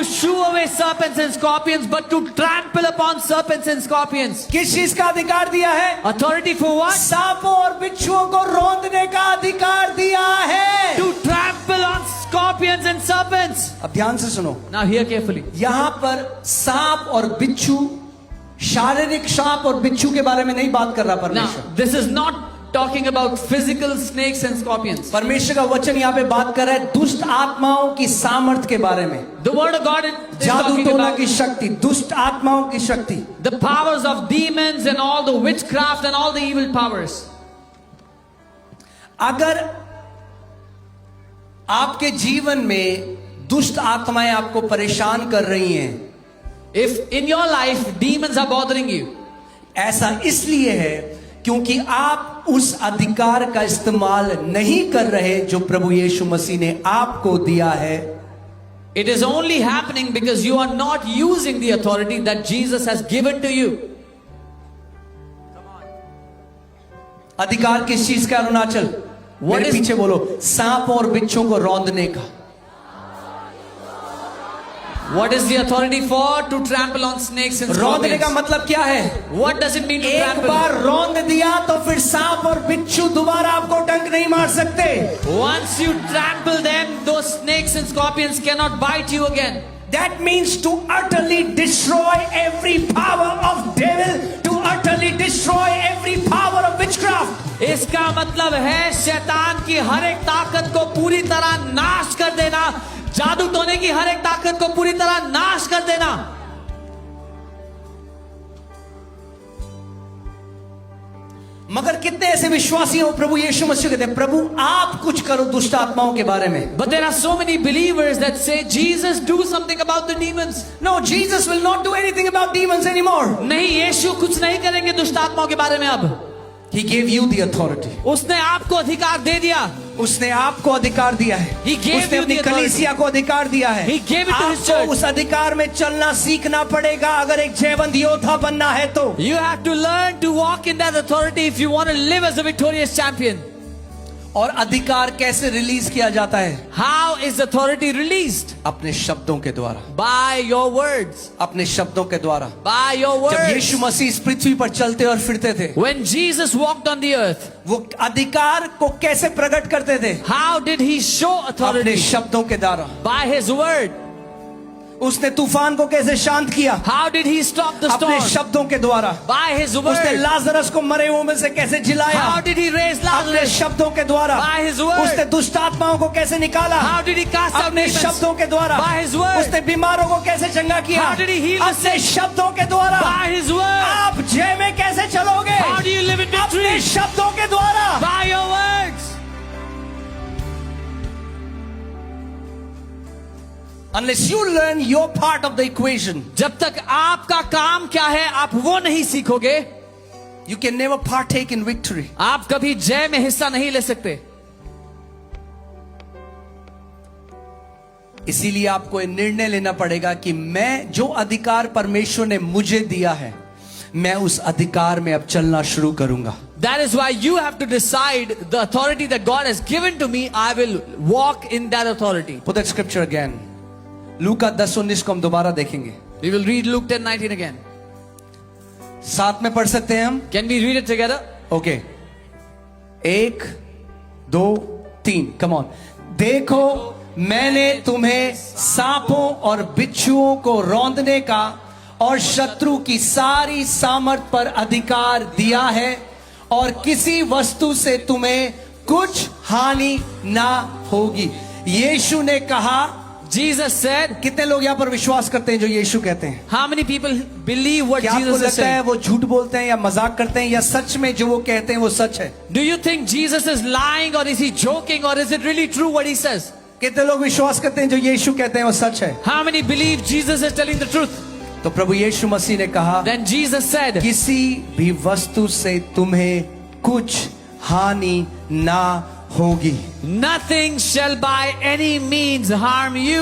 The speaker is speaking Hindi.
to shoo away serpents and scorpions, but to trample upon serpents and scorpions. किस चीज का अधिकार दिया है? Authority for what? सांपों और बिच्छुओं को रौंदने का अधिकार दिया है। To trample on scorpions and serpents. अब ध्यान से सुनो, Now hear carefully. यहां पर सांप और बिच्छू, शारीरिक सांप और बिच्छू के बारे में नहीं बात कर रहा Now परमेश्वर। this is not talking about physical snakes and scorpions. परमेश्वर का वचन यहाँ पे बात कर रहा है दुष्ट आत्माओं की सामर्थ के बारे में। The word of God is जादू talking टोना about की शक्ति, दुष्ट आत्माओं की शक्ति। the powers of demons and all the witchcraft and all the evil powers. अगर आपके जीवन में दुष्ट आत्माएं आपको परेशान कर रही हैं, If in your life demons are bothering you, ऐसा इसलिए है क्योंकि आप उस अधिकार का इस्तेमाल नहीं कर रहे जो प्रभु यीशु मसीह ने आपको दिया है। it is only happening because you are not using the authority that Jesus has given to you. अधिकार किस चीज का? अरुणाचल, मेरे पीछे बोलो, सांप और बिच्छों को रौंदने का। What is the authority for? To trample on snakes and रौंदने का scorpions. मतलब क्या है? What does it mean to एक trample? बार रौंद दिया तो फिर सांप और बिच्छू दोबारा आपको डंक नहीं मार सकते। Once you trample them, those snakes and scorpions cannot bite you again. That means to utterly destroy every power of devil, to utterly destroy every power of witchcraft. इसका मतलब है शैतान की हर एक ताकत को पूरी तरह नाश कर देना, जादू टोने की हर एक ताकत को पूरी तरह नाश कर देना। मगर कितने ऐसे विश्वासी हो, प्रभु यीशु मसीह कहते हैं प्रभु आप कुछ करो दुष्ट आत्माओं के बारे में। But there are so many believers that say, Jesus, do something about the demons. No, Jesus will not do anything about demons anymore. नहीं, यीशु कुछ नहीं करेंगे दुष्ट आत्माओं के बारे में अब। He gave you the authority. उसने आपको अधिकार दे दिया। उसने आपको अधिकार दिया है। He gave उसने you अपनी the authority. कलीसिया को अधिकार दिया है। He gave it to his आपको church. उस अधिकार में चलना सीखना पड़ेगा अगर एक जयवंत योद्धा बनना है तो। You have to learn to walk in that authority if you want to live as a victorious champion. और अधिकार कैसे रिलीज किया जाता है? How is authority released? अपने शब्दों के द्वारा। By your words. अपने शब्दों के द्वारा। By your जब words. यीशु मसीह इस पृथ्वी पर चलते और फिरते थे, When Jesus walked on the earth, वो अधिकार को कैसे प्रकट करते थे? how did he show अपने authority? शब्दों के द्वारा। By his word. उसने तूफान को कैसे शांत किया? How did he stop the अपने storm? शब्दों के द्वारा। By his उसने word. लाजरस को मरे हुए में से कैसे जिलाया? How did he raise अपने Lazarus? शब्दों के द्वारा। By his word. उसने दुष्ट आत्माओं को कैसे निकाला? How did he cast out अपने demons? शब्दों के द्वारा। By his word. उसने बीमारों को कैसे चंगा किया? How did he heal the अपने sick? शब्दों के द्वारा। By his word. आप जय में कैसे चलोगे? How do you live in अपने victory? शब्दों के द्वारा। By your words. Unless you learn your part of the equation, जब तक आपका काम क्या है आप वो नहीं सीखोगे, you can never partake in victory. आप कभी जय में हिस्सा नहीं ले सकते। इसीलिए आपको ये निर्णय लेना पड़ेगा कि मैं जो अधिकार परमेश्वर ने मुझे दिया है, मैं उस अधिकार में अब चलना शुरू करूंगा। That is why you have to decide the authority that God has given to me, I will walk in that authority. Put that scripture again. लूका 10:19 को हम दोबारा देखेंगे। We will read Luke 10:19 again. साथ में पढ़ सकते हैं हम? Can we read it together? Okay, 1 2 3 come on. देखो मैंने तुम्हें सांपों और बिच्छुओं को रौंदने का और शत्रु की सारी सामर्थ पर अधिकार दिया है और किसी वस्तु से तुम्हें कुछ हानि ना होगी। यीशु ने कहा, Jesus said, कितने लोग यहाँ पर विश्वास करते हैं जो यीशु कहते हैं? how many people believe what क्या आपको Jesus is लगता है saying? वो झूठ बोलते हैं या मजाक करते हैं या सच में जो वो कहते हैं वो सच है? Do you think Jesus is lying or is he joking or is it really true what he says? कितने लोग विश्वास करते हैं जो यीशु कहते हैं वो सच है? How many believe Jesus is telling the truth? तो प्रभु यीशु मसीह ने कहा, Then Jesus said, किसी भी वस्तु से तुम्हें कुछ हानि ना होगी। nothing shall by any means harm you.